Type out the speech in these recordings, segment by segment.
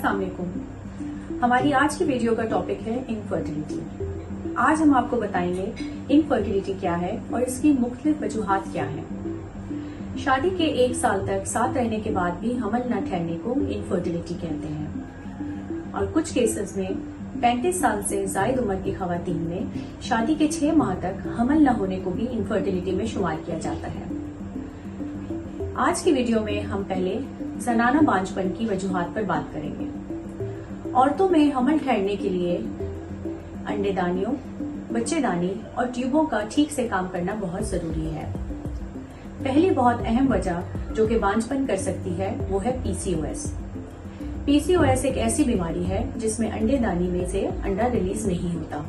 अस्सलाम वालेकुम। हमारी आज की वीडियो का टॉपिक है इनफर्टिलिटी। आज हम आपको बताएंगे इनफर्टिलिटी क्या है और इसकी मुख्तलिफ वजूहात क्या हैं। शादी के 1 साल तक साथ रहने के बाद भी हमल न ठहरने को इनफर्टिलिटी कहते हैं और कुछ केसेस में 35 साल से जायद उम्र की खवातीन में शादी के 6 माह तक हमल न होने को भी इनफर्टिलिटी में शुमार किया जाता है। आज की वीडियो में हम पहले ज़नाना बांझपन की वजूहात पर बात करेंगे। औरतों में हमल ठहरने के लिए अंडेदानियों, बच्चेदानी और ट्यूबों का ठीक से काम करना बहुत जरूरी है। पहली बहुत अहम वजह जो कि बांझपन कर सकती है वो है पीसीओएस। पीसीओएस एक ऐसी बीमारी है जिसमें अंडेदानी में से अंडा रिलीज नहीं होता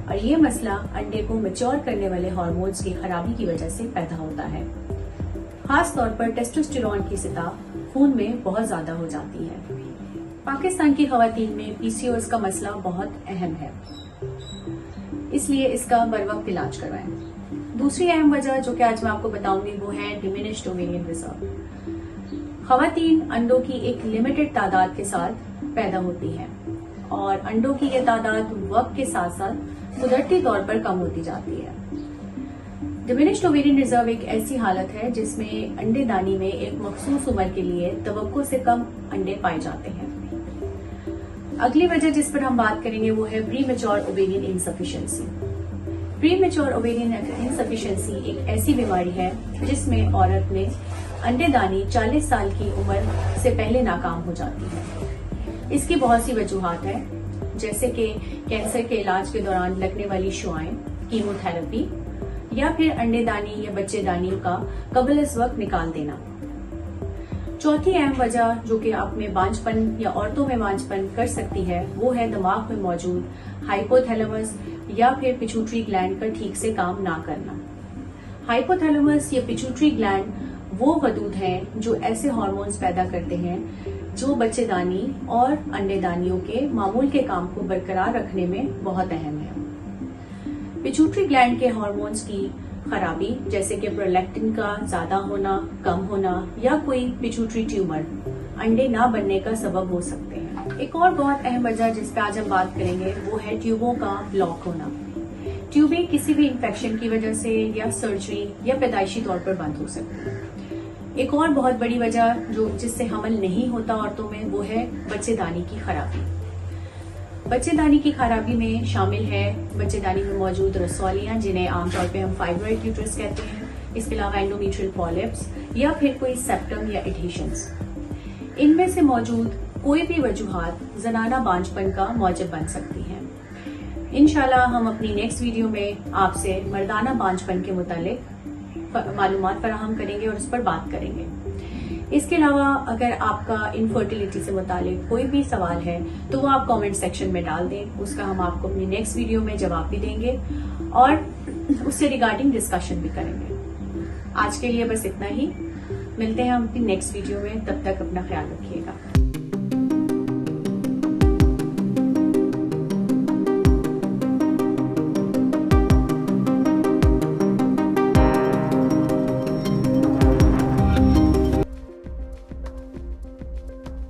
और ये मसला अंडे को मैच्योर करने वाले हार्मोन्स की खराबी की वजह से पैदा होता है। खास तौर पर टेस्टोस्टेरोन की सतह खून में बहुत ज्यादा हो जाती है। पाकिस्तान की खवातीन में पीसीओएस का मसला बहुत अहम है, इसलिए इसका बर वक्त इलाज करवाएं। दूसरी अहम वजह जो कि आज मैं आपको बताऊंगी वो है डिमिनिश्ड ओवेरियन रिजर्व। खवातीन अंडों की एक लिमिटेड तादाद के साथ पैदा होती है और अंडों की ये तादाद वक्त के साथ साथ कुदरती तौर पर कम होती जाती है। डिमिनिश्ड ओवेरियन रिजर्व एक ऐसी हालत है जिसमें अंडेदानी में एक मखसूस उम्र के लिए तवक्को से कम अंडे पाए जाते हैं। अगली वजह जिस पर हम बात करेंगे वो है pre mature ovarian insufficiency. Pre mature ovarian insufficiency एक ऐसी बीमारी है जिसमें औरत में अंडेदानी 40 साल की उम्र से पहले नाकाम हो जाती है। इसकी बहुत सी वजूहात है, जैसे कि कैंसर के इलाज के दौरान लगने वाली शुआएं, कीमोथेरेपी या फिर अंडेदानी या बच्चेदानी का कबल इस वक्त निकाल देना। चौथी अहम वजह जो कि आप में बांझपन या औरतों में बांझपन कर सकती है वो है दिमाग में मौजूद हाइपोथैलेमस या फिर पिट्यूटरी ग्लैंड का ठीक से काम ना करना। हाइपोथैलेमस या पिट्यूटरी ग्लैंड वो गदूद हैं जो ऐसे हार्मोन्स पैदा करते हैं जो बच्चेदानी और अंडेदानियों के मामूल के काम को बरकरार रखने में बहुत अहम है। पिट्यूटरी ग्लैंड के हार्मोन्स की खराबी जैसे कि प्रोलैक्टिन का ज्यादा होना, कम होना या कोई पिट्यूटरी ट्यूमर अंडे ना बनने का सबब हो सकते हैं। एक और बहुत अहम वजह जिस पे आज हम बात करेंगे वो है ट्यूबों का ब्लॉक होना। ट्यूबें किसी भी इन्फेक्शन की वजह से या सर्जरी या पैदाइशी तौर पर बंद हो सकती है। एक और बहुत बड़ी वजह जो जिससे हमल नहीं होता औरतों में वो है बच्चेदानी की खराबी। बच्चेदानी की खराबी में शामिल है बच्चेदानी में मौजूद रसौलियां जिन्हें आमतौर पे हम फाइब्रॉइड यूट्रस कहते हैं, इसके अलावा एंडोमेट्रियल पॉलिप्स या फिर कोई सेप्टम या एडहेशंस। इनमें से मौजूद कोई भी वजूहात ज़नाना बांझपन का मौजब बन सकती है। इंशाल्लाह हम अपनी नेक्स्ट वीडियो में आपसे मर्दाना बांझपन के मुतालिक मालूमात फराहम करेंगे और उस पर बात करेंगे। इसके अलावा अगर आपका इनफर्टिलिटी से मुतालिक कोई भी सवाल है तो वो आप कमेंट सेक्शन में डाल दें, उसका हम आपको अपनी नेक्स्ट वीडियो में जवाब भी देंगे और उससे रिगार्डिंग डिस्कशन भी करेंगे। आज के लिए बस इतना ही, मिलते हैं हम अपनी नेक्स्ट वीडियो में, तब तक अपना ख्याल रखिएगा।